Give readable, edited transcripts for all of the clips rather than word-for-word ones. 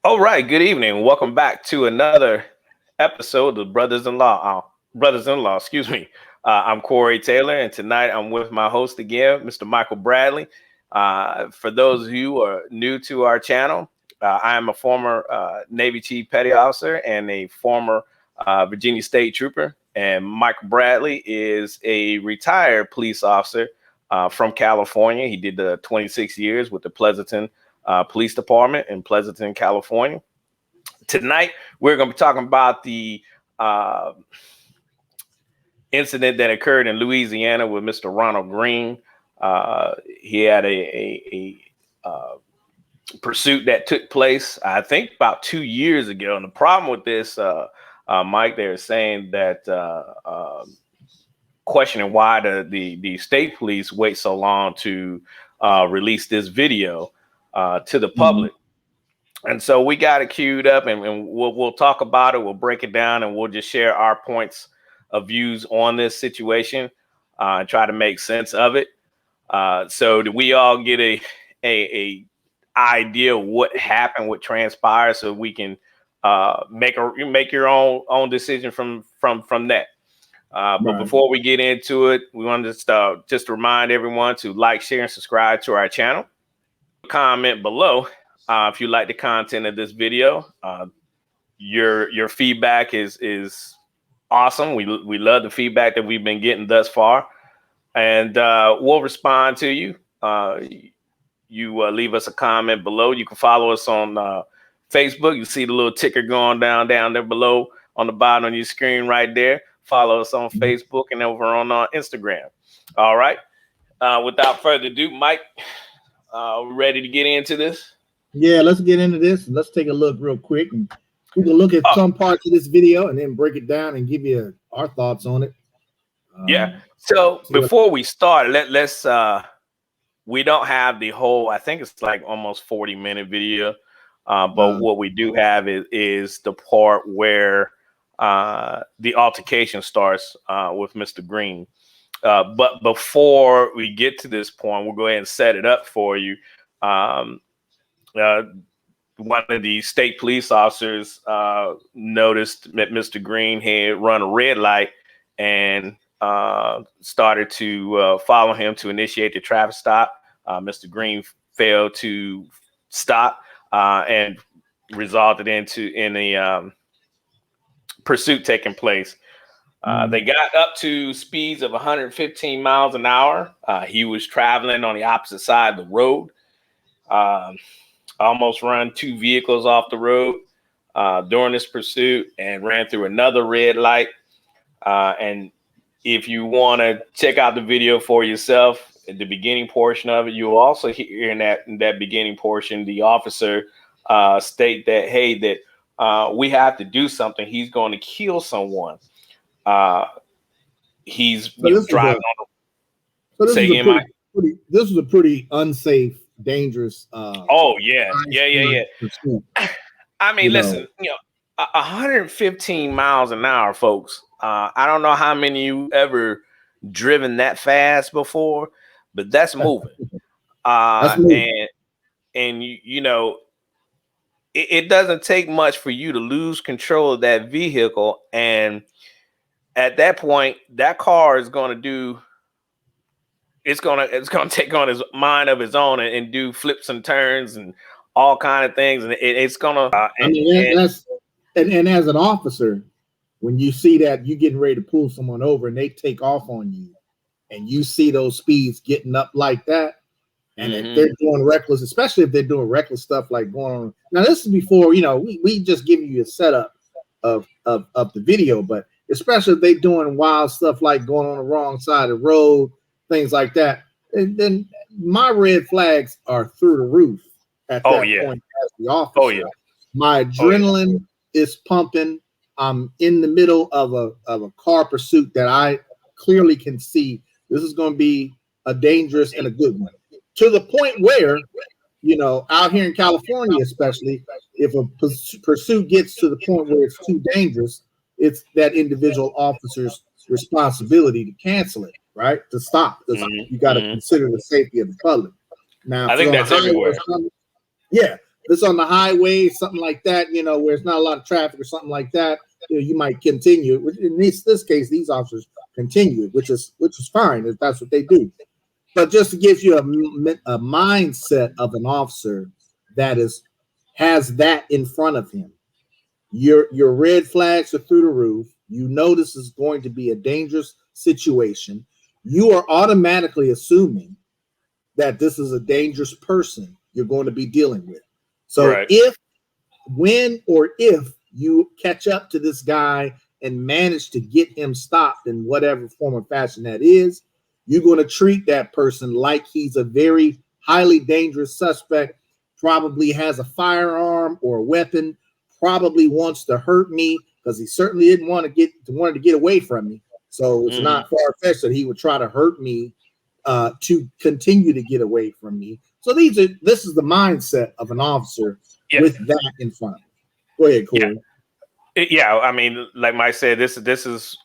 All right, good evening. Welcome back to another episode of Brothers-in-law, excuse me. I'm Corey Taylor, and tonight I'm with my host again, Mr. Michael Bradley. For those of you who are new to our channel, I am a former Navy Chief Petty Officer and a former Virginia State Trooper. And Michael Bradley is a retired police officer from California. He did the 26 years with the Pleasanton Police Department in Pleasanton, California. Tonight, we're going to be talking about the incident that occurred in Louisiana with Mr. Ronald Greene. He had a pursuit that took place, I think, about 2 years ago. And the problem with this, Mike, they're saying that questioning why the state police wait so long to release this video to the public. And so we got it queued up, and we'll talk about it. We'll break it down, and we'll just share our points of views on this situation and try to make sense of it. So that we all get a idea of what happened, what transpired, so we can make your own decision from that. But before we get into it, we want to just remind everyone to like, share, and subscribe to our channel. Comment below if you like the content of this video. Your feedback is awesome. We love the feedback that we've been getting thus far, and we'll respond to you. You leave us a comment below. You can follow us on Facebook. You see the little ticker going down there below on the bottom of your screen right there. Follow us on Facebook and over on Instagram. All right. Without further ado, Mike, we ready to get into this? Yeah, let's get into this. Let's take a look real quick, and we can look at some parts of this video and then break it down and give you our thoughts on it. Yeah. So before we start, let's we don't have the whole, I think it's like almost 40-minute video. But what we do have is the part where the altercation starts with Mr. Greene. But before we get to this point, we'll go ahead and set it up for you. One of the state police officers noticed that Mr. Greene had run a red light and started to follow him to initiate the traffic stop. Mr. Greene failed to stop and resulted in a pursuit taking place. They got up to speeds of 115 miles an hour. He was traveling on the opposite side of the road. Almost run two vehicles off the road during this pursuit and ran through another red light. And if you want to check out the video for yourself, at the beginning portion of it, you'll also hear in that beginning portion, the officer state that, hey, that we have to do something. He's going to kill someone. He's driving on the. This is a pretty unsafe, dangerous. Yeah. I mean, listen, 115 miles an hour, folks. I don't know how many of you ever driven that fast before, but that's moving. And it doesn't take much for you to lose control of that vehicle, and at that point, that car is going to do. It's gonna take on his mind of its own and do flips and turns and all kind of things, and it's gonna. And as an officer, when you see that you getting ready to pull someone over and they take off on you, and you see those speeds getting up like that, and if they're doing reckless, especially if they're doing reckless stuff like going on. Now this is before we just give you a setup of the video, but especially if they're doing wild stuff like going on the wrong side of the road. Things like that, and then my red flags are through the roof at that point as the officer. My adrenaline is pumping. I'm in the middle of a car pursuit that I clearly can see this is going to be a dangerous and a good one. To the point where, out here in California, especially, if a pursuit gets to the point where it's too dangerous, it's that individual officer's responsibility to cancel it. Right, to stop, because you got to consider the safety of the public. Now, I think that's everywhere. it's on the highway, something like that, you know, where it's not a lot of traffic or something like that, you know, you might continue. In this case, these officers continue, which is fine if that's what they do. But just to give you a mindset of an officer that has that in front of him, your red flags are through the roof. You know this is going to be a dangerous situation. You are automatically assuming that this is a dangerous person you're going to be dealing with. So when you catch up to this guy and manage to get him stopped in whatever form or fashion that is, you're going to treat that person like he's a very highly dangerous suspect, probably has a firearm or a weapon, probably wants to hurt me because he certainly didn't wanted to get away from me. So it's not far-fetched that he would try to hurt me to continue to get away from me. So this is the mindset of an officer with that in front of him. Go ahead, Corey. Yeah, I mean, like Mike said, this is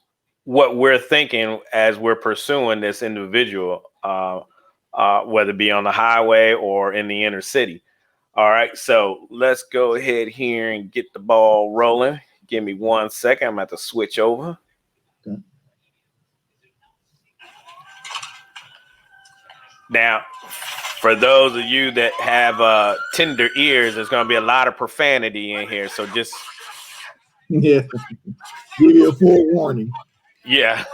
what we're thinking as we're pursuing this individual, whether it be on the highway or in the inner city. All right, so let's go ahead here and get the ball rolling. Give me 1 second. I'm going to have to switch over. Okay. Now, for those of you that have tender ears, there's going to be a lot of profanity in here. So just give you a forewarning. Yeah.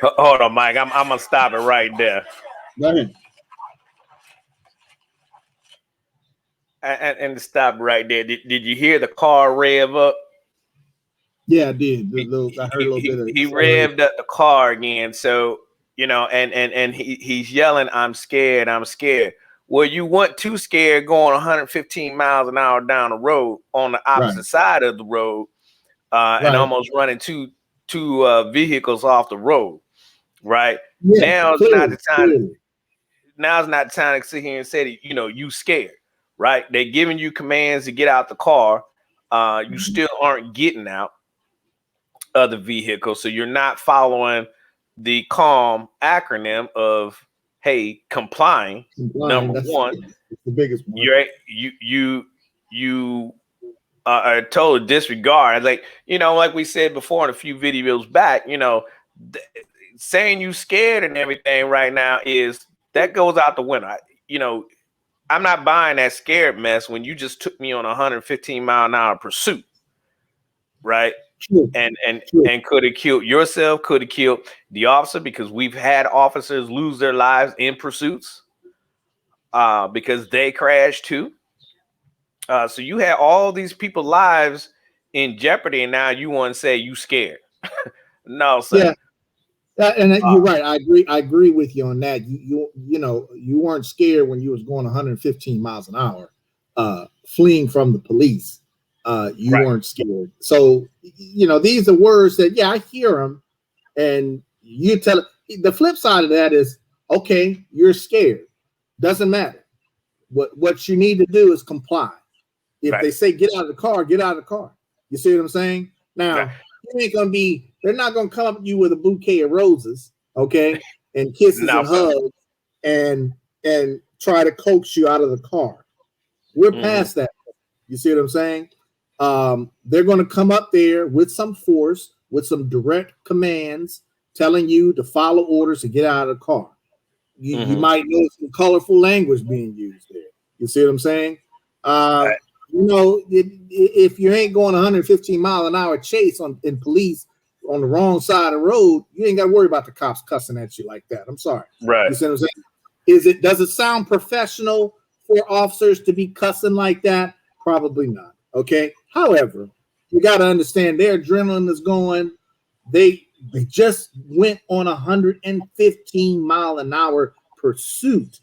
Hold on, Mike. I'm gonna stop it right there. Go ahead. And stop right there. Did you hear the car rev up? Yeah, I did. I heard a little bit of it. He revved up the car again. So, you know, and he's yelling, "I'm scared, I'm scared." Well, you weren't too scared going 115 miles an hour down the road on the opposite side of the road, and almost running two vehicles off the road. Right. Yeah, Now's not the time. Now's not the time to sit here and say that, you know, you scared. Right. They're giving you commands to get out the car. You still aren't getting out of the vehicle. So you're not following the CALM acronym of, hey, complying. Number one, the biggest one. You are total disregard. Like, you know, like we said before in a few videos back, you know, saying you scared and everything right now that goes out the window. You know, I'm not buying that scared mess when you just took me on a 115 mile an hour pursuit, right? True. And could have killed yourself, could have killed the officer, because we've had officers lose their lives in pursuits because they crashed too. So you had all these people's lives in jeopardy, and now you want to say you scared. No, sir. Yeah, and you're right. I agree with you on that. You know, you weren't scared when you was going 115 miles an hour, fleeing from the police. You weren't scared. So, you know, these are words that, I hear them, and you tell the flip side of that is, okay, you're scared. Doesn't matter. What you need to do is comply. If they say get out of the car, get out of the car. You see what I'm saying? Now, they're not gonna come up to you with a bouquet of roses, okay, and kisses and hugs and try to coax you out of the car. We're past that. You see what I'm saying? They're gonna come up there with some force, with some direct commands, telling you to follow orders to get out of the car. You might know some colorful language being used there. You see what I'm saying? You know, if you ain't going 115 mile an hour chase in police, on the wrong side of the road, you ain't got to worry about the cops cussing at you like that. I'm sorry. Right. You see what I'm saying? Does it sound professional for officers to be cussing like that? Probably not. Okay. However, you got to understand their adrenaline is going. They just went on 115-mile-an-hour pursuit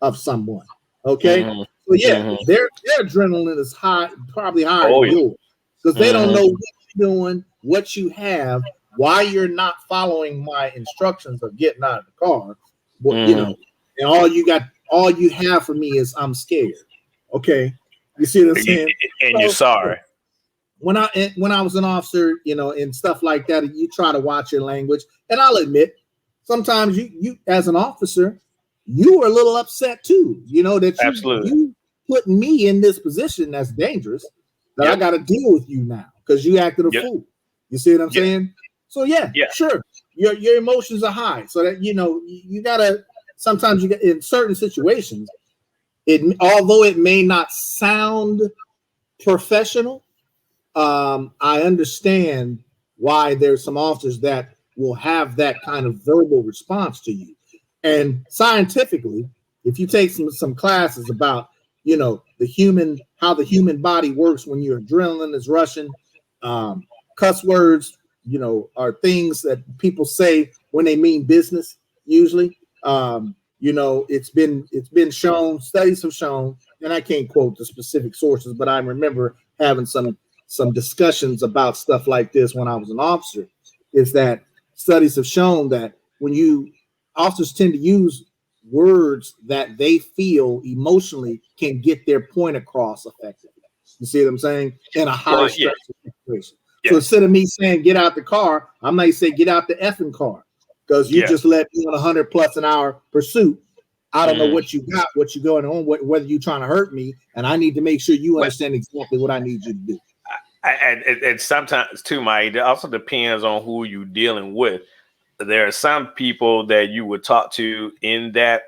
of someone. Okay. So yeah, their adrenaline is high, probably higher than yours, because they don't know what you're doing, what you have, why you're not following my instructions of getting out of the car. But you know, and all you have for me is I'm scared. Okay. You see what I'm saying? And you're sorry. When I was an officer, you know, and stuff like that, you try to watch your language. And I'll admit, sometimes you as an officer, you were a little upset too, you know, that you put me in this position that's dangerous, that I got to deal with you now because you acted a fool. You see what I'm saying? So yeah, sure, your emotions are high, so that, you know, you gotta, sometimes you get in certain situations, although it may not sound professional, I understand why there's some officers that will have that kind of verbal response to you. And scientifically, if you take some classes about, you know, how the human body works when your adrenaline is rushing, cuss words, you know, are things that people say when they mean business. Usually, you know, it's been shown. Studies have shown, and I can't quote the specific sources, but I remember having some discussions about stuff like this when I was an officer. Is that studies have shown that when officers tend to use words that they feel emotionally can get their point across effectively. You see what I'm saying? In a high stressful situation. So instead of me saying get out the car, I might say get out the effing car, because you just let me on 100+ an hour pursuit. I don't know what you got, what you're going on, whether you're trying to hurt me, and I need to make sure you understand exactly what I need you to do. And sometimes too, Mike, it also depends on who you're dealing with. There are some people that you would talk to in that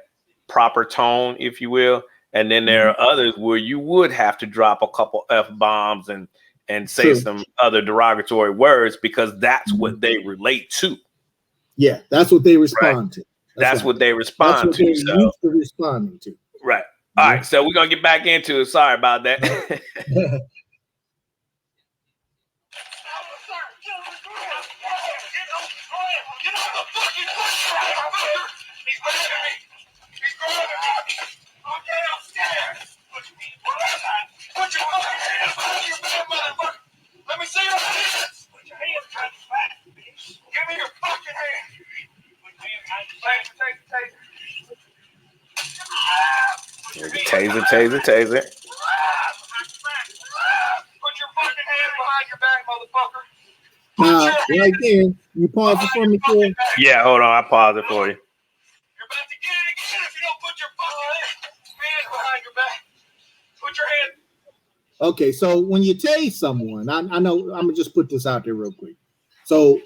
proper tone, if you will, and then there are others where you would have to drop a couple F-bombs and say some other derogatory words, because that's what they relate to. Yeah, that's what they respond to. That's what they respond to. They're used to responding to. Right. All right. So we're gonna get back into it. Sorry about that. Put your fucking hands behind your back, motherfucker. Let me see your hands. Put your hands behind your back, bitch. Give me your fucking hands. Put your hands behind your back. Taser. Put your fucking hands behind your back, motherfucker. Right there, you pause it for me, Phil. Yeah, hold on. I pause it for you. You're about to get it again if you don't put your fucking hands behind your back. Put your hand. Okay, so when you tase someone, I know I'm gonna just put this out there real quick. So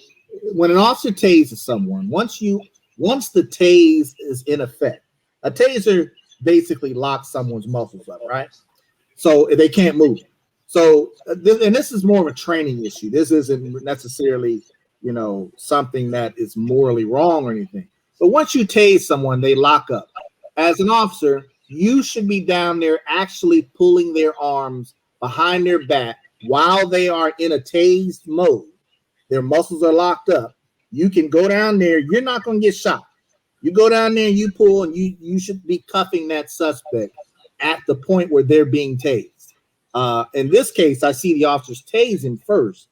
when an officer tases someone, once the tase is in effect, a taser basically locks someone's muscles up, right? So they can't move. So this is more of a training issue. This isn't necessarily, you know, something that is morally wrong or anything. But once you tase someone, they lock up. As an officer, you should be down there actually pulling their arms behind their back while they are in a tased mode. Their muscles are locked up. You can go down there. You're not going to get shot. You go down there and you pull, and you should be cuffing that suspect at the point where they're being tased. In this case, I see the officers tase him first,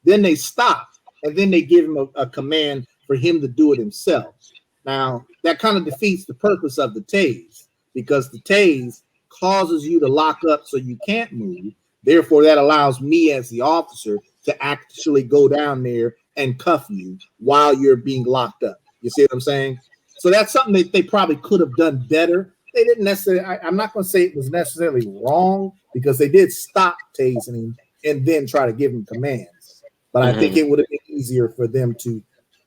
then they stop, and then they give him a command for him to do it himself. Now, that kind of defeats the purpose of the tase, because the tase causes you to lock up so you can't move. Therefore, that allows me as the officer to actually go down there and cuff you while you're being locked up. You see what I'm saying? So that's something that they probably could have done better. They didn't necessarily, I'm not going to say it was necessarily wrong, because they did stop tasing him and then try to give him commands. But I think it would have been easier for them to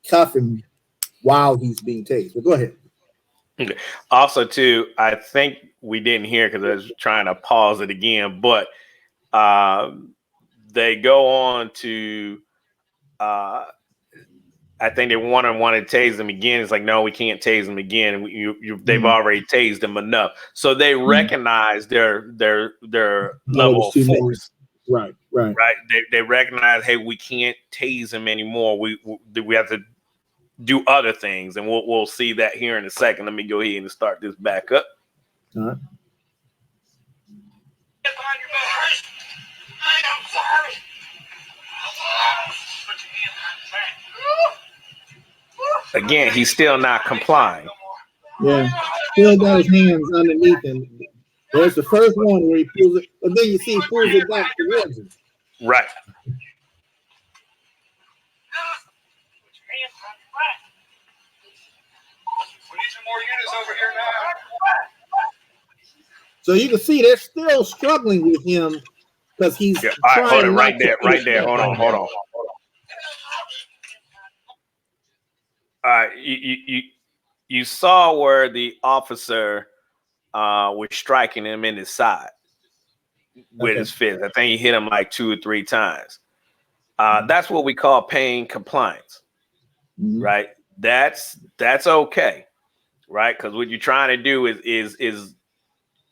cuff him while he's being tased. But go ahead. Okay. Also, too, I think we didn't hear, because I was trying to pause it again, but they go on to I think they want to tase him again. It's like, no, we can't tase him again. They've already tased him enough, so they recognize their level of force. Right. They recognize, hey, we can't tase him anymore. We have to do other things, and we'll see that here in a second. Let me go ahead and start this back up. All right. I'm sorry. Again, he's still not complying. Yeah, still got his hands underneath him. There's the first one where he pulls it, but then you see he pulls it back towards him. Right. We need some more units over here now. So you can see they're still struggling with him because he's All right, hold it right there. Hold on. All right, you saw where the officer was striking him in his side with his fist. I think he hit him like 2 or 3 times. That's what we call pain compliance, right? That's okay, right? Because what you're trying to do is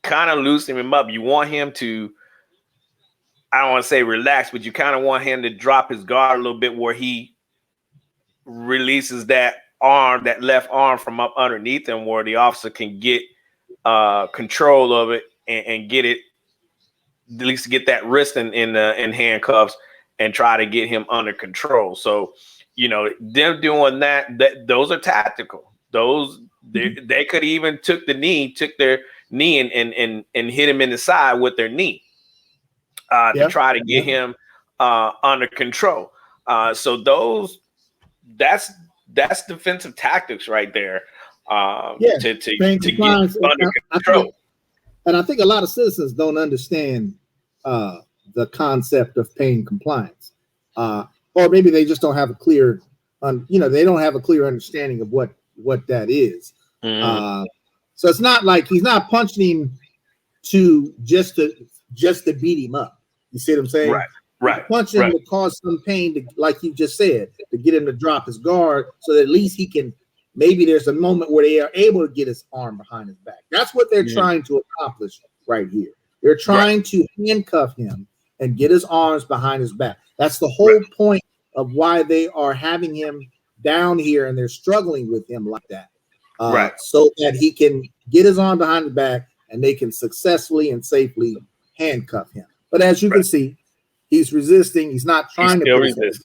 kind of loosen him up. You want him to, I don't want to say relax, but you kind of want him to drop his guard a little bit where he releases that left arm from up underneath him, where the officer can get control of it and get it, at least get that wrist in handcuffs and try to get him under control. So, them doing that those are tactical. Those they could even took their knee and hit him in the side with their knee to try to get him under control. So that's defensive tactics right there. To get under control. And I think a lot of citizens don't understand the concept of pain compliance, or maybe they just don't have a clear, they don't have a clear understanding of what that is. So it's not like he's not punching him just to beat him up. You see what I'm saying? Right. Punching him to cause some pain, to, like you just said, to get him to drop his guard, so that at least he can. Maybe there's a moment where they are able to get his arm behind his back. That's what they're trying to accomplish right here. They're trying to handcuff him and get his arms behind his back. That's the whole point of why they are having him down here, and they're struggling with him like that. So that he can get his arm behind his back and they can successfully and safely handcuff him. But as you can see, he's resisting. He's not trying to resist.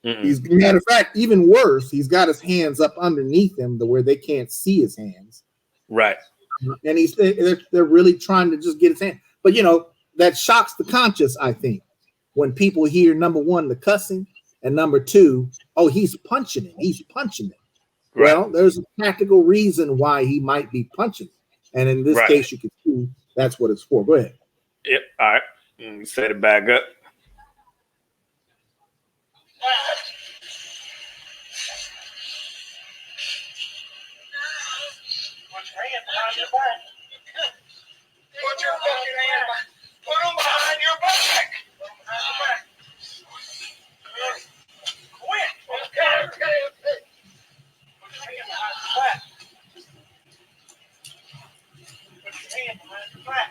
He's, matter of fact, even worse, he's got his hands up underneath him to where they can't see his hands. Right. And they're really trying to just get his hand. But that shocks the conscious, I think, when people hear, number one, the cussing, and number two, oh, he's punching him. He's punching him. Right. Well, there's a practical reason why he might be punching. And in this case, you can see that's what it's for. Go ahead. Yep. All right. Let me set it back up. Put your fucking hand behind. Put them behind your back. Quit. Okay. Put your hand behind your back. Put your hand behind your back.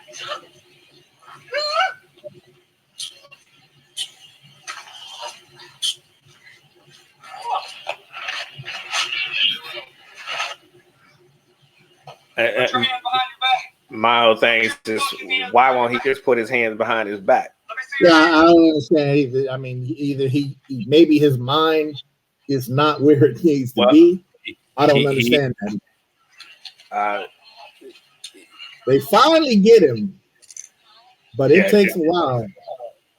My whole thing is just, why won't he just put his hands behind his back? Yeah, I don't understand either. I mean, either he maybe his mind is not where it needs to be. I don't understand that. They finally get him, but it takes a while.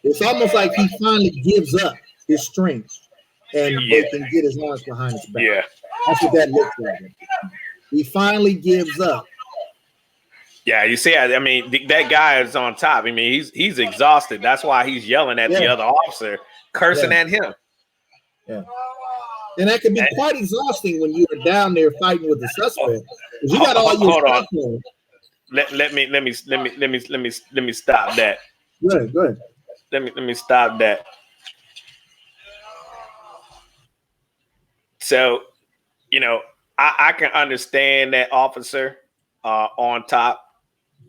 It's almost like he finally gives up his strength and they can get his arms behind his back. Yeah. That's what that looks like. He finally gives up. Yeah, you see, I mean, that guy is on top. I mean, he's exhausted. That's why he's yelling at the other officer, cursing at him. Yeah, and that can be quite exhausting when you are down there fighting with the suspect. You got all your stuff on. Let me stop that. Go ahead. Let me stop that. So, you know, I can understand that officer on top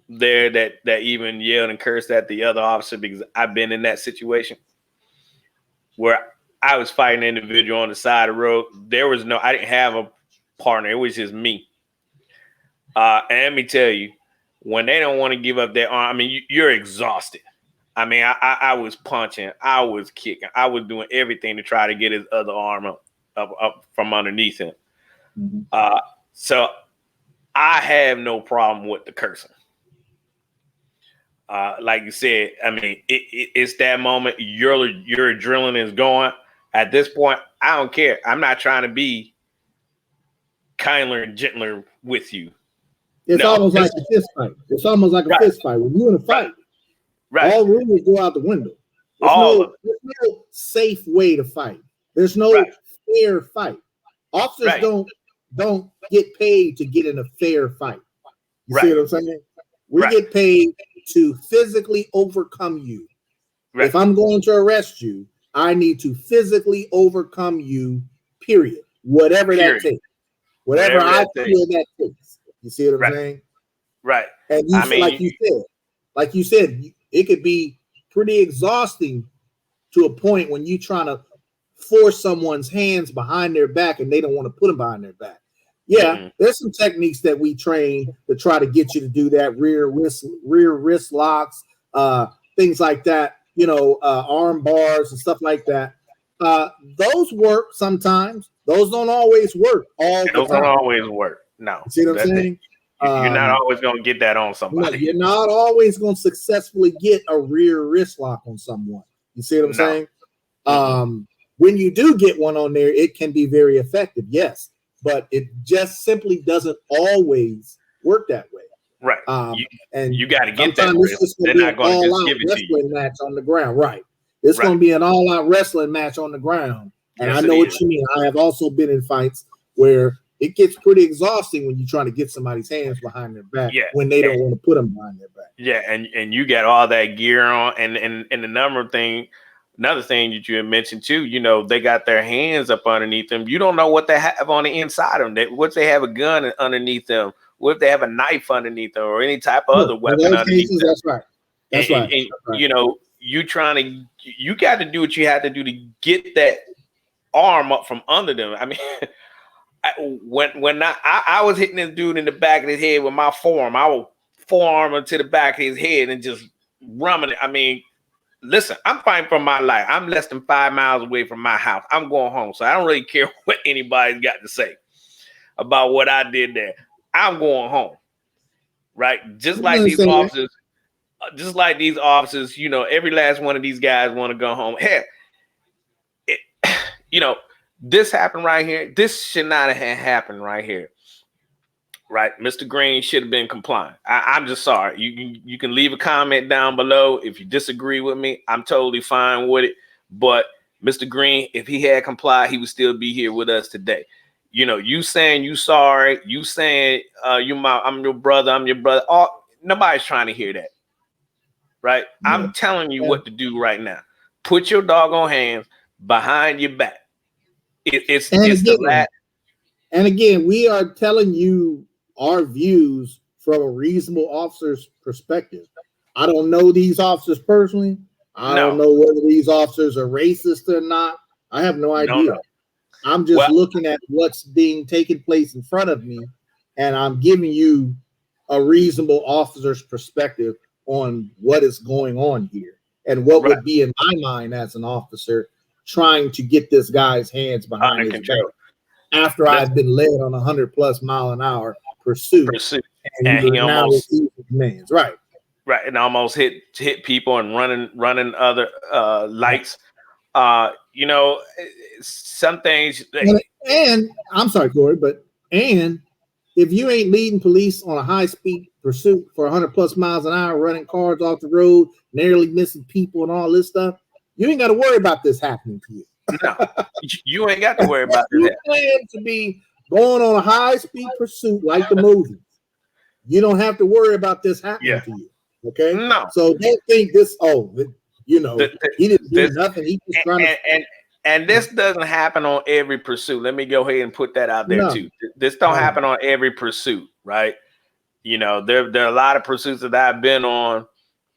there that even yelled and cursed at the other officer, because I've been in that situation where I was fighting an individual on the side of the road. I didn't have a partner. It was just me. And let me tell you, when they don't want to give up their arm, I mean, you're exhausted. I mean, I was punching, I was kicking, I was doing everything to try to get his other arm up from underneath him. Mm-hmm. So I have no problem with the cursing. Like you said, I mean, it's that moment. Your adrenaline is going. At this point, I don't care. I'm not trying to be kinder and gentler with you. It's almost like a fist fight. It's almost like a fist fight. When you're in a fight, all rules go out the window. There's no safe way to fight. There's no fair fight. Officers don't get paid to get in a fair fight. You see what I'm saying? We get paid to physically overcome you. If I'm going to arrest you, I need to physically overcome you, period. Whatever that takes. Whatever I feel that takes. You see what I'm saying? Right. And like you said, it could be pretty exhausting to a point when you're trying to force someone's hands behind their back and they don't want to put them behind their back. Yeah, there's some techniques that we train to try to get you to do that, rear wrist locks, things like that, you know, arm bars and stuff like that. Those work sometimes. Those don't always work all the time. Those don't always work. No. You see what I'm saying? You're not always going to get that on somebody. You're not always going to successfully get a rear wrist lock on someone. You see what I'm saying? When you do get one on there, it can be very effective, yes, but it just simply doesn't always work that way. Right. And you got to get that. They're not going to just give it to you. Match on the ground, right? It's going to be an all-out wrestling match on the ground. And I know what you mean. I have also been in fights where it gets pretty exhausting when you're trying to get somebody's hands behind their back when they don't want to put them behind their back. Yeah, and you got all that gear on, and another thing that you had mentioned too, you know, they got their hands up underneath them. You don't know what they have on the inside of them. What if they have a gun underneath them? What if they have a knife underneath them or any type of other weapon underneath them? That's right. That's right. You know, you got to do what you have to do to get that arm up from under them. I mean, when I was hitting this dude in the back of his head with my forearm, I would forearm him to the back of his head and just rumming it. I mean, listen, I'm fighting for my life. I'm less than 5 miles away from my house. I'm going home, so I don't really care what anybody's got to say about what I did there. I'm going home, right? Just like these officers, you know, every last one of these guys want to go home. Heck, you know, this happened right here. This should not have happened right here. Right, Mr. Greene should have been compliant. I'm just sorry. You can leave a comment down below if you disagree with me. I'm totally fine with it. But Mr. Greene, if he had complied, he would still be here with us today. You know, you saying you sorry, you saying I'm your brother, I'm your brother. Nobody's trying to hear that. Right? Yeah. I'm telling you what to do right now. Put your doggone hands behind your back. It's the last. And again, we are telling you our views from a reasonable officer's perspective. I don't know these officers personally. I don't know whether these officers are racist or not. I have no idea. I'm just looking at what's being taken place in front of me, and I'm giving you a reasonable officer's perspective on what is going on here and what would be in my mind as an officer trying to get this guy's hands behind his back after I've been led on 100+ mile an hour pursuit. And he almost commands. Right, and almost hit people and running other lights. You know, some things. And I'm sorry, Corey, but if you ain't leading police on a high-speed pursuit for 100+ miles an hour, running cars off the road, narrowly missing people and all this stuff, you ain't got to worry about this happening to you. No, you ain't got to worry about that. You plan to be going on a high-speed pursuit like the movies. You don't have to worry about this happening to you. Okay? No. So don't think this, he didn't do nothing. He just trying And this doesn't happen on every pursuit. Let me go ahead and put that out there No. too. This don't happen on every pursuit, right? You know, there are a lot of pursuits that I've been on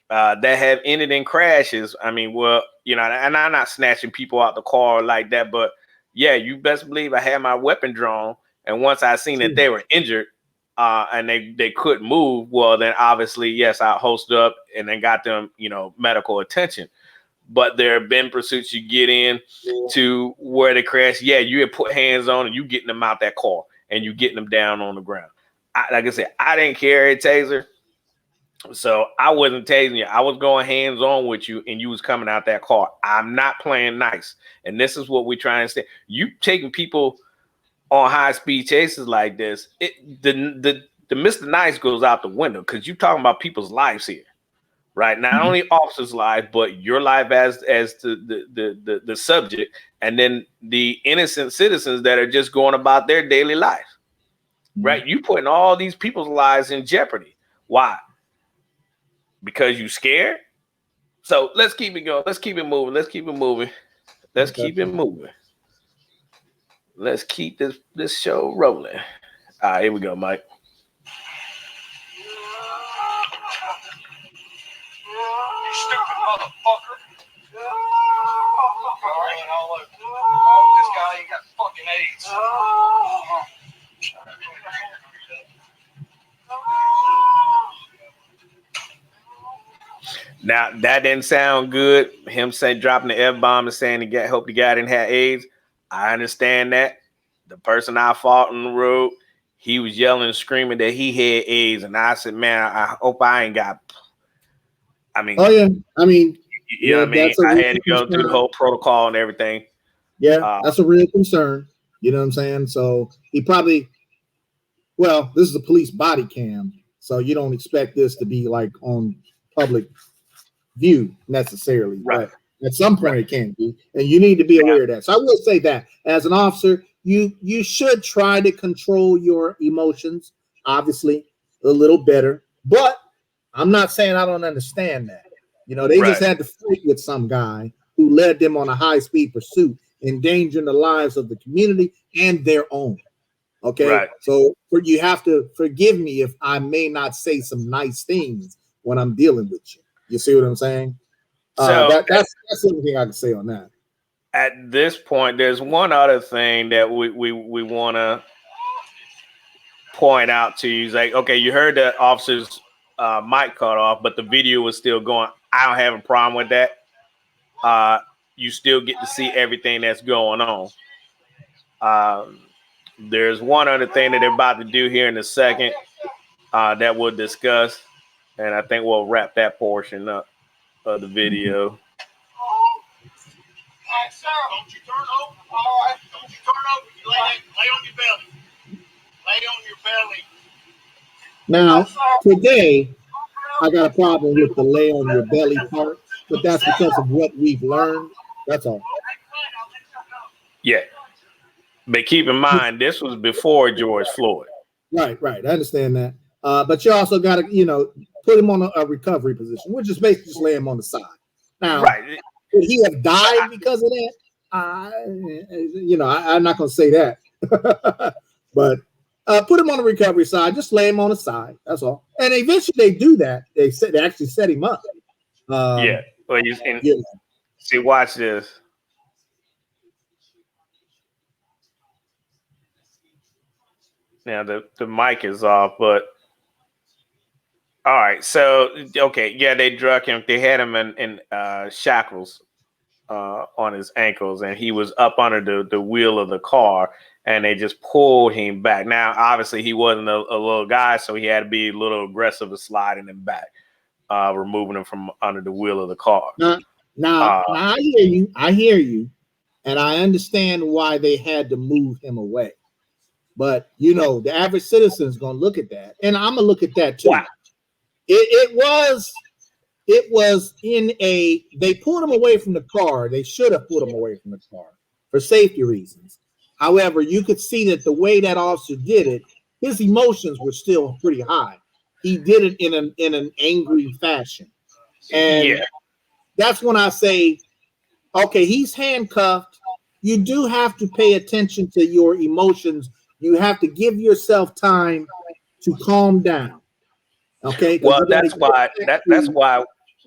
that have ended in crashes. I mean, well, you know, and I'm not snatching people out the car like that, but yeah, you best believe I had my weapon drawn, and once I seen that they were injured and they couldn't move, well, then obviously, yes, I hosted up and then got them, you know, medical attention. But there have been pursuits you get in to where they crash. Yeah, you had put hands on and you getting them out that car and you getting them down on the ground. Like I said, I didn't carry a taser. So I wasn't tasing you. I was going hands on with you and you was coming out that car. I'm not playing nice. And this is what we're trying to say. You taking people on high speed chases like this, the Mr. Nice goes out the window because you're talking about people's lives here. Right, not only officers' life, but your life as the subject, and then the innocent citizens that are just going about their daily life. Right, you putting all these people's lives in jeopardy. Why? Because you scared. So let's keep it going. Let's keep it moving. Let's keep it moving. Let's keep it moving. Let's keep this show rolling. All right, here we go, Mike. You stupid motherfucker. This guy ain't got fucking AIDS. Now that didn't sound good. Him saying dropping the F-bomb and saying hope the guy didn't have AIDS. I understand that. The person I fought on the road, he was yelling and screaming that he had AIDS, and I said, "Man, I hope I ain't got." I mean, oh yeah, I mean, you know what I mean? that's a I real had to go through the whole protocol and everything. Yeah, that's a real concern. You know what I'm saying? So he probably, well, this is a police body cam, so you don't expect this to be like on public view necessarily, right? But at some point it can be, and you need to be aware of that. So I will say that as an officer, you should try to control your emotions, obviously, a little better. But I'm not saying I don't understand that. You know, they just had to fight with some guy who led them on a high-speed pursuit, endangering the lives of the community and their own. Okay, so you have to forgive me if I may not say some nice things when I'm dealing with you. You see what I'm saying? So that's the only thing I can say on that. At this point, there's one other thing that we want to point out to you. It's like, okay, you heard the officer's mic cut off, but the video was still going. I don't have a problem with that. You still get to see everything that's going on. There's one other thing that they're about to do here in a second that we'll discuss, and I think we'll wrap that portion up of the video. All right, sir, don't you turn over. All right, don't you turn over. You lay on your belly. Lay on your belly. Now, today, I got a problem with the lay on your belly part, but that's because of what we've learned. That's all. Yeah. But keep in mind, this was before George Floyd. Right. I understand that. But you also got to, put him on a recovery position, which is basically just lay him on the side. Now, would he have died because of that? I'm not going to say that. But put him on the recovery side. Just lay him on the side. That's all. And eventually they do that. They actually set him up. Well, see, watch this. Now the mic is off, but all right. So okay, yeah, they drug him. They had him in shackles on his ankles, and he was up under the wheel of the car, and they just pulled him back. Now, obviously, he wasn't a little guy, so he had to be a little aggressive with sliding him back, removing him from under the wheel of the car. Now, I hear you, and I understand why they had to move him away. But the average citizen is going to look at that, and I'm gonna look at that too. Wow. It was they pulled him away from the car. They should have pulled him away from the car for safety reasons. However, you could see that the way that officer did it, his emotions were still pretty high. He did it in an angry fashion, and that's when I say, okay, he's handcuffed. you do have to pay attention to your emotions. You have to give yourself time to calm down. Okay. Well, that's why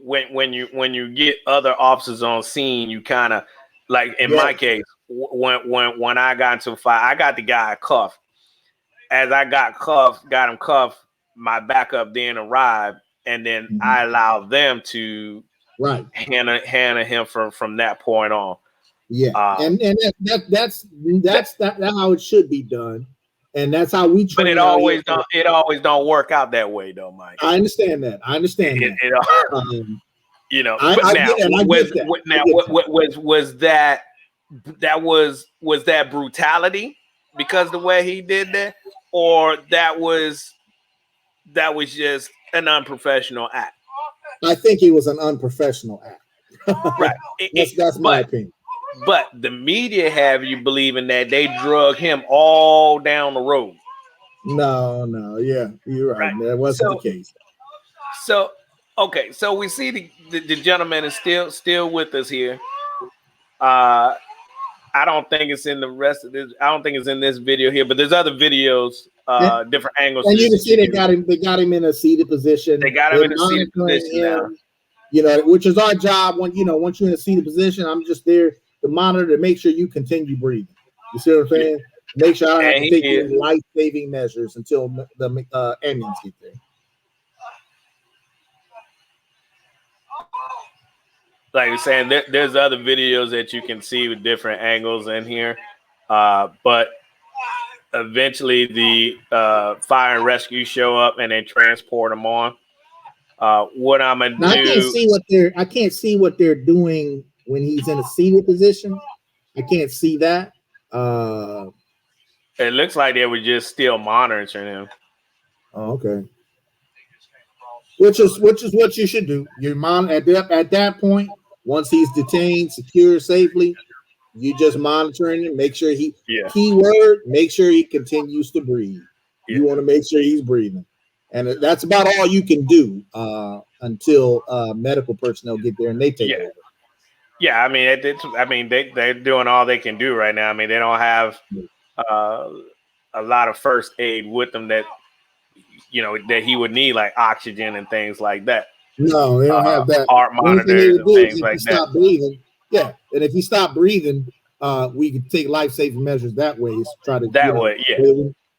when you get other officers on scene, you kind of like in my case, when I got into a fight, I got the guy cuffed. As I got him cuffed, my backup then arrived, and then I allowed them to handle him from that point on. Yeah, and that's how it should be done, and that's how we train. But it always don't work out that way, though, Mike. I understand that. You know, was that brutality because the way he did that, or that was just an unprofessional act? I think it was an unprofessional act. Right. That's my opinion. But the media have you believing that they drug him all down the road. No, yeah, you're right. That wasn't the case. So, okay, so we see the gentleman is still with us here. I don't think it's in the rest of this. I don't think it's in this video here, but there's other videos, different angles. And you can see they got him in a seated position. They got him in a seated position now. You know, which is our job. Once you're in a seated position, I'm just there to monitor to make sure you continue breathing. You see what I'm saying? Yeah. Make sure I don't have to take any life-saving measures until the ambulance get there. Like you're saying, there's other videos that you can see with different angles in here, but eventually the fire and rescue show up and they transport him on. What I'm gonna do? I can't see what they're doing when he's in a seated position. I can't see that. It looks like they were just still monitoring him. Oh, okay. Which is what you should do. You're at that point. Once he's detained, secured safely, you just monitoring him. Make sure keyword. Make sure he continues to breathe. Yeah. You want to make sure he's breathing. And that's about all you can do until medical personnel get there and they take over. Yeah, I mean, they're doing all they can do right now. I mean, they don't have a lot of first aid with them that that he would need, like oxygen and things like that. No, they don't have that. Heart monitors and things like that. Stop breathing. Yeah, and if you stop breathing, we can take life-saving measures that way. Try to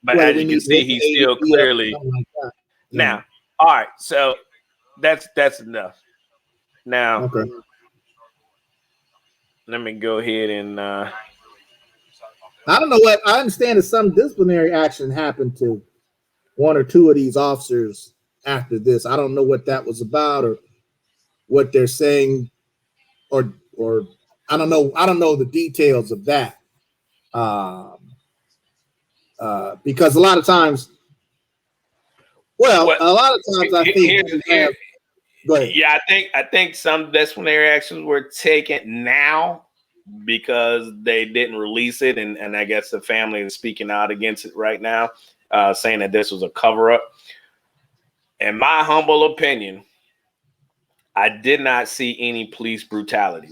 But as you can see, he's still clearly. Like that. Now, all right, so that's enough. Now, let me go ahead and. I don't know what I understand that some disciplinary action happened to one or two of these officers after this. I don't know what that was about or what they're saying, or I don't know. I don't know the details of that. Because a lot of times, I think. Go ahead. Yeah, I think some disciplinary actions were taken now because they didn't release it, and I guess the family is speaking out against it right now, saying that this was a cover-up. In my humble opinion, I did not see any police brutality.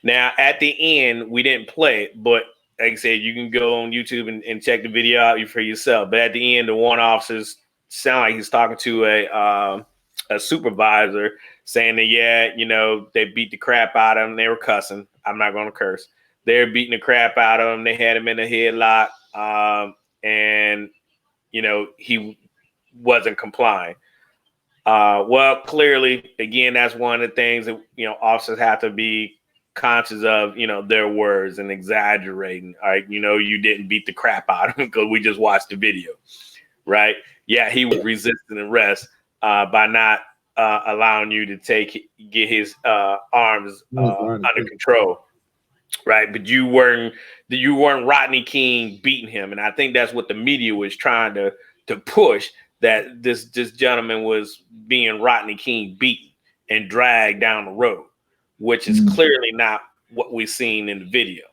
Now at the end we didn't play it, but like I said, you can go on YouTube and check the video out for yourself. But at the end, the one officer sound like he's talking to a supervisor, saying that they beat the crap out of him. They were cussing. I'm not going to curse. They were beating the crap out of him. They had him in a headlock, and he wasn't complying. Well, clearly, again, that's one of the things that officers have to be conscious of, their words and exaggerating. All right, you didn't beat the crap out of him because we just watched the video, right? Yeah, he was resisting arrest by not allowing you to get his arms under control, right? But you weren't Rodney King beating him, and I think that's what the media was trying to push, that this gentleman was being Rodney King beaten and dragged down the road, which is clearly not what we've seen in the video.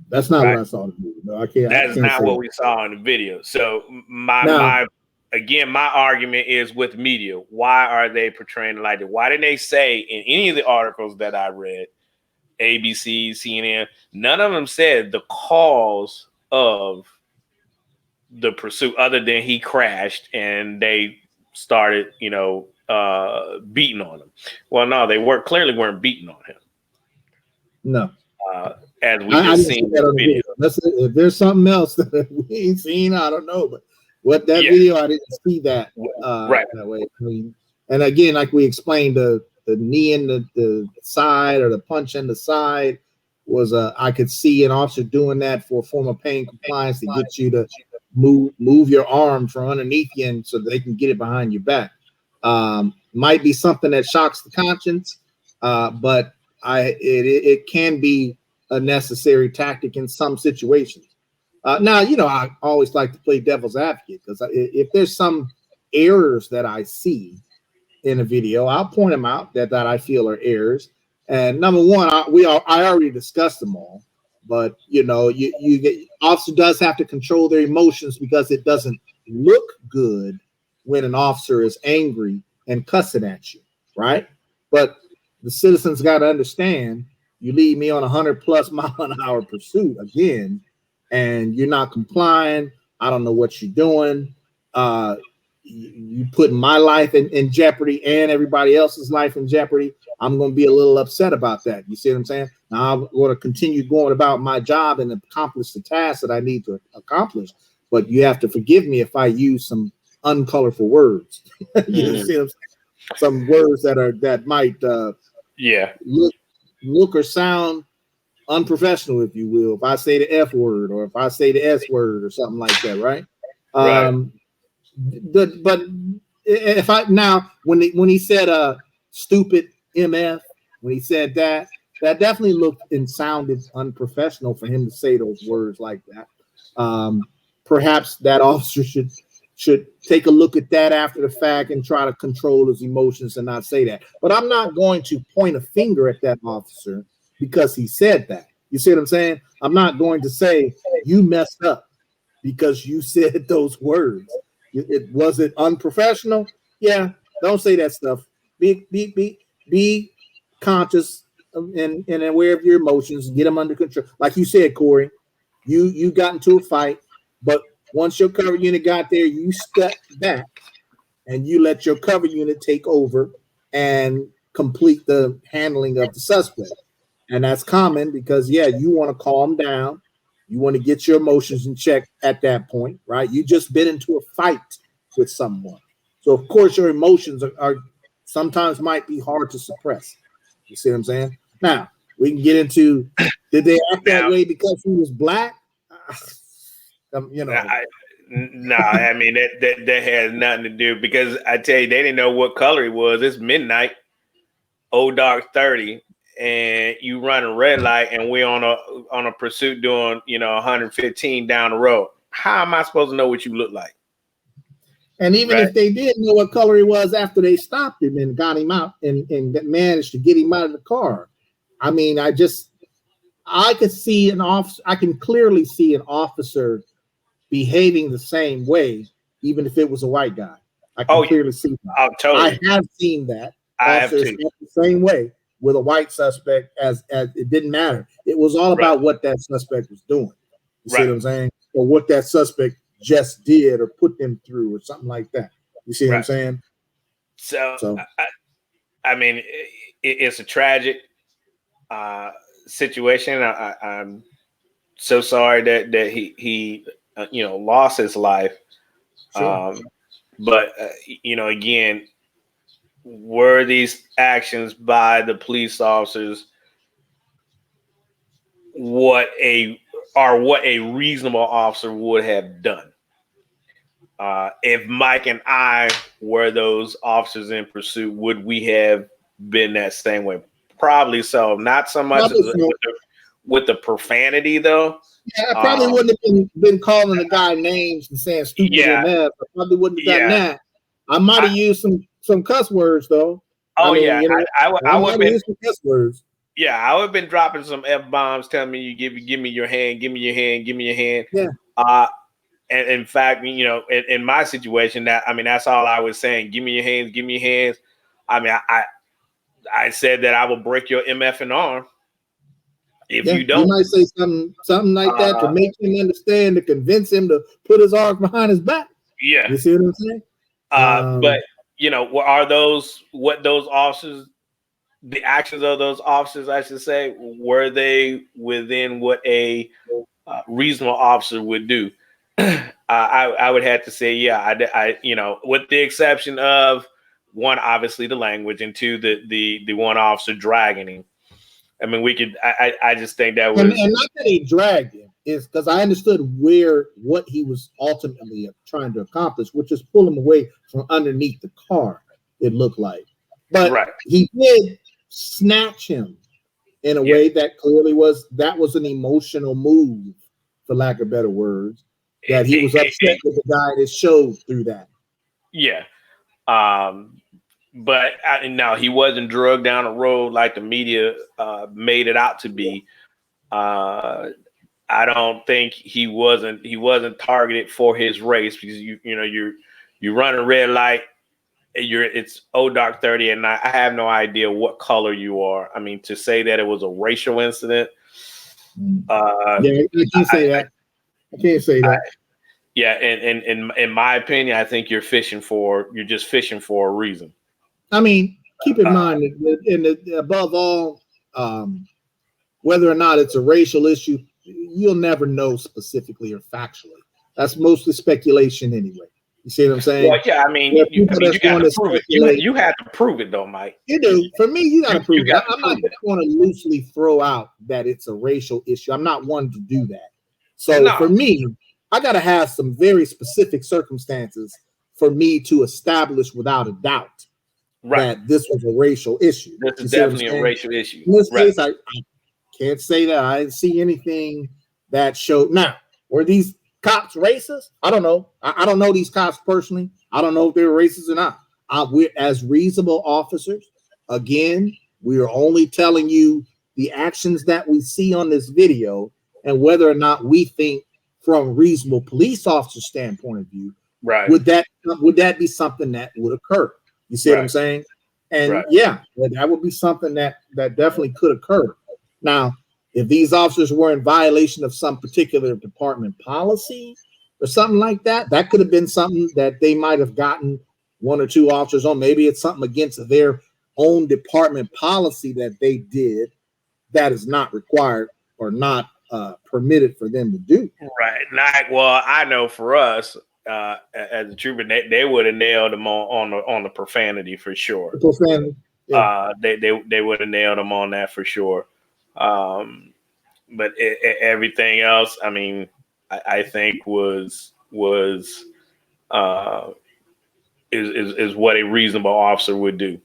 That's not what I saw in the video. No, I can't. That's not what we saw in the video. So my argument is with media. Why are they portraying it like that? Why didn't they say in any of the articles that I read ABC, CNN, none of them said the cause of the pursuit other than he crashed and they started, beating on him. Well, no, they clearly weren't beating on him. No. As we I just didn't see seen that the on the video. video. If there's something else that we ain't seen, I don't know. But what that video, I didn't see that Right. that way. I mean, and again, like we explained, the knee in the side or the punch in the side was I could see an officer doing that for a form of pain compliance to get you to move your arm from underneath you, and so they can get it behind your back. Might be something that shocks the conscience, but it can be a necessary tactic in some situations. Now, I always like to play devil's advocate because if there's some errors that I see in a video, I'll point them out that I feel are errors. And number one, I already discussed them all. But officer does have to control their emotions because it doesn't look good when an officer is angry and cussing at you, right? But the citizens got to understand, you lead me on 100+ mile an hour pursuit again, and you're not complying. I don't know what you're doing. You put my life in jeopardy and everybody else's life in jeopardy. I'm going to be a little upset about that. You see what I'm saying? Now I'm going to continue going about my job and accomplish the task that I need to accomplish. But you have to forgive me if I use some uncolorful words. You see what I'm saying? Some words that might look or sound unprofessional, if you will. If I say the F word or if I say the S word or something like that, right? But if I now when he said stupid MF, when he said that definitely looked and sounded unprofessional for him to say those words like that. Perhaps that officer should take a look at that after the fact and try to control his emotions and not say that. But I'm not going to point a finger at that officer because he said that. You see what I'm saying? I'm not going to say you messed up because you said those words. Was it unprofessional? Yeah, don't say that stuff. Be conscious and aware of your emotions. Get them under control. Like you said, Corey, you got into a fight, but once your cover unit got there, you stepped back and you let your cover unit take over and complete the handling of the suspect. And that's common because, you want to calm down. You want to get your emotions in check at that point, right? You just been into a fight with someone. So, of course, your emotions are sometimes might be hard to suppress. You see what I'm saying? Now, we can get into, did they act that way because he was black? I mean, that has nothing to do, because I tell you, they didn't know what color he was. It's midnight, old dark 30. And you run a red light and we're on a pursuit doing 115 down the road. How am I supposed to know what you look like? And even if they did know what color he was after they stopped him and got him out and managed to get him out of the car, I mean, I could see an officer. I can clearly see an officer behaving the same way, even if it was a white guy. I can clearly see that. Oh, totally. I have seen that. I have officers too. the same way with a white suspect as it didn't matter. It was all about what that suspect was doing. You see what I'm saying? Or what that suspect just did or put them through or something like that. You see what I'm saying? So I mean, it's a tragic situation. I'm so sorry that he lost his life. Sure. But again, were these actions by the police officers what a reasonable officer would have done? If Mike and I were those officers in pursuit, would we have been that same way? Probably so. Not so much with the profanity, though. Yeah, I probably wouldn't have been calling the guy names and saying stupid MF. I probably wouldn't have done that. I might have used some cuss words though. Oh, I mean, I would have been some cuss words. Yeah, I would have been dropping some F-bombs, telling me, give me your hand, give me your hand, give me your hand. Yeah. And in fact, in my situation, that's all I was saying. Give me your hands, give me your hands. I mean, I said that I will break your MF and arm. If Yeah, you don't, might say something like that to make him understand, to convince him to put his arms behind his back. yeah. You see what I'm saying? But you know, what those officers, the actions of those officers, I should say, were they within what a reasonable officer would do? I would have to say, yeah, I you know, with the exception of one, obviously the language, and two, the one officer dragging him. I mean, we could. I just think that was, and not that he dragged him, is because I understood what he was ultimately trying to accomplish, which is pull him away from underneath the car. It looked like, but right. he did snatch him in a way that clearly was an emotional move, for lack of better words. That he was upset with the guy that showed through that. Yeah. But no, he wasn't drugged down the road like the media made it out to be. I don't think he wasn't targeted for his race, because you run a red light. It's dark 30, and I have no idea what color you are. I mean, to say that it was a racial incident. I can't say that. I can't say that. Yeah, and in my opinion, I think you're just fishing for a reason. I mean, keep in mind that above all, whether or not it's a racial issue, you'll never know specifically or factually. That's mostly speculation anyway. You see what I'm saying? Well, yeah, I mean, you got to prove it. You have to prove it, though, Mike. You do. For me, you got to prove it. I'm not going to loosely throw out that it's a racial issue. I'm not one to do that. So for me, I got to have some very specific circumstances for me to establish without a doubt that this was a racial issue. This is definitely a racial issue. In this case, I can't say that. I didn't see anything that showed. Now, were these cops racist? I don't know. I don't know these cops personally. I don't know if they're racist or not. We're, as reasonable officers, again, we are only telling you the actions that we see on this video, and whether or not we think from a reasonable police officer standpoint of view, would that be something that would occur? You see what I'm saying? And yeah, that would be something that definitely could occur. Now, if these officers were in violation of some particular department policy or something like that, that could have been something that they might have gotten one or two officers on. Maybe it's something against their own department policy that they did that is not required or not permitted for them to do. Right. Like, well, I know for us, as a trooper, they would have nailed them on the profanity for sure. The profanity. Yeah. They would have nailed them on that for sure. But everything else, I mean, I think was is what a reasonable officer would do.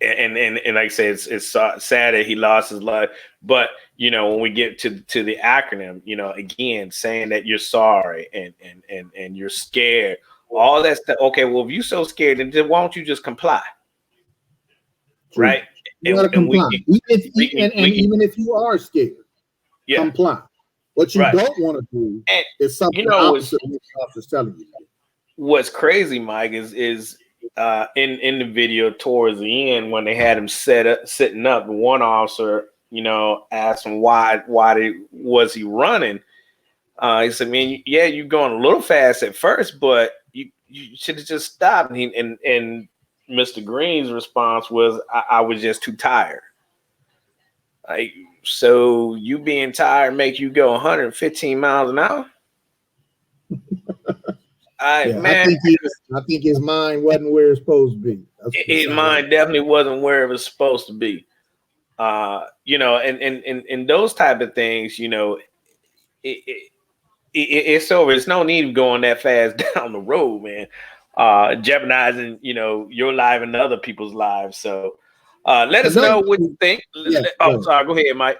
And like I said, it's sad that he lost his life. But when we get to the acronym, again, saying that you're sorry and you're scared, all that stuff. Okay, well, if you're so scared, then why don't you just comply? True. Right? You gotta comply. Even if you are scared, comply. What you don't want to do is something opposite of what the officer's telling you. What's crazy, Mike, is in the video towards the end, when they had him sitting up, one officer, asked him why was he running. He said, "Man, yeah, you're going a little fast at first, but you should have just stopped." And Mr. Greene's response was, I was just too tired. Like, so you being tired make you go 115 miles an hour? Man, I think his mind wasn't where it's supposed to be. His mind definitely wasn't where it was supposed to be. And those type of things, it's over. It's no need of going that fast down the road, man. Jeopardizing, your life and other people's lives. So let us know what you think. Sorry, go ahead, Mike.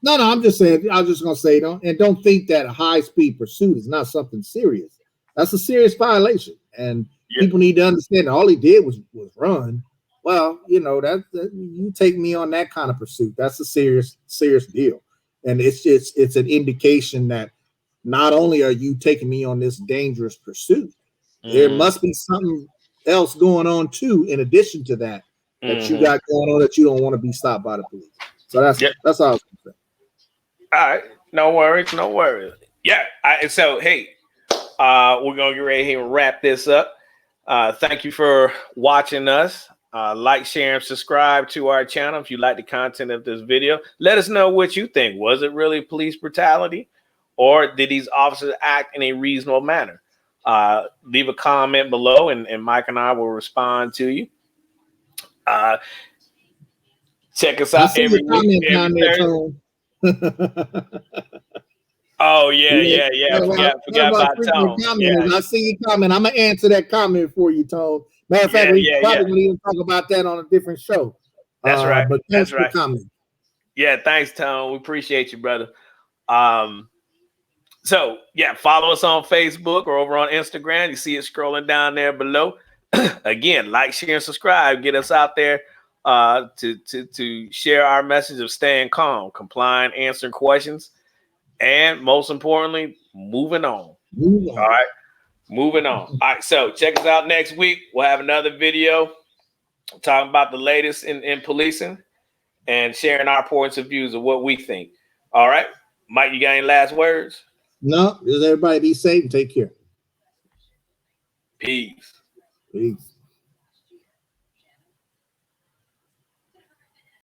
No, I'm just saying, I was just gonna say, don't think that a high-speed pursuit is not something serious. That's a serious violation. And people need to understand that all he did was run. Well, that you take me on that kind of pursuit, that's a serious deal. And it's an indication that not only are you taking me on this dangerous pursuit, there must be something else going on too, in addition to that you got going on, that you don't want to be stopped by the police. So that's all I was gonna say. All right, no worries, no worries. Yeah, so hey, we're gonna get ready here and wrap this up. Thank you for watching us. Like, share, and subscribe to our channel if you like the content of this video. Let us know what you think. Was it really police brutality, or did these officers act in a reasonable manner? Leave a comment below, and Mike and I will respond to you. Check us I out see every your week, comment every down there, Thursday. Tone. Oh yeah. Forgot about Tone. Yeah, I see your comment. I'm gonna answer that comment for you, Tone. Matter of fact, we probably gonna even talk about that on a different show. That's right. But thanks for coming. Yeah, thanks, Tone. We appreciate you, brother. So yeah, follow us on Facebook or over on Instagram. You see it scrolling down there below. Again, like, share, and subscribe. Get us out there to share our message of staying calm, complying, answering questions, and most importantly, moving on. All right, moving on. All right, so check us out next week. We'll have another video talking about the latest in policing and sharing our points of views of what we think. All right, Mike, you got any last words? No, just everybody be safe and take care. Peace. Peace.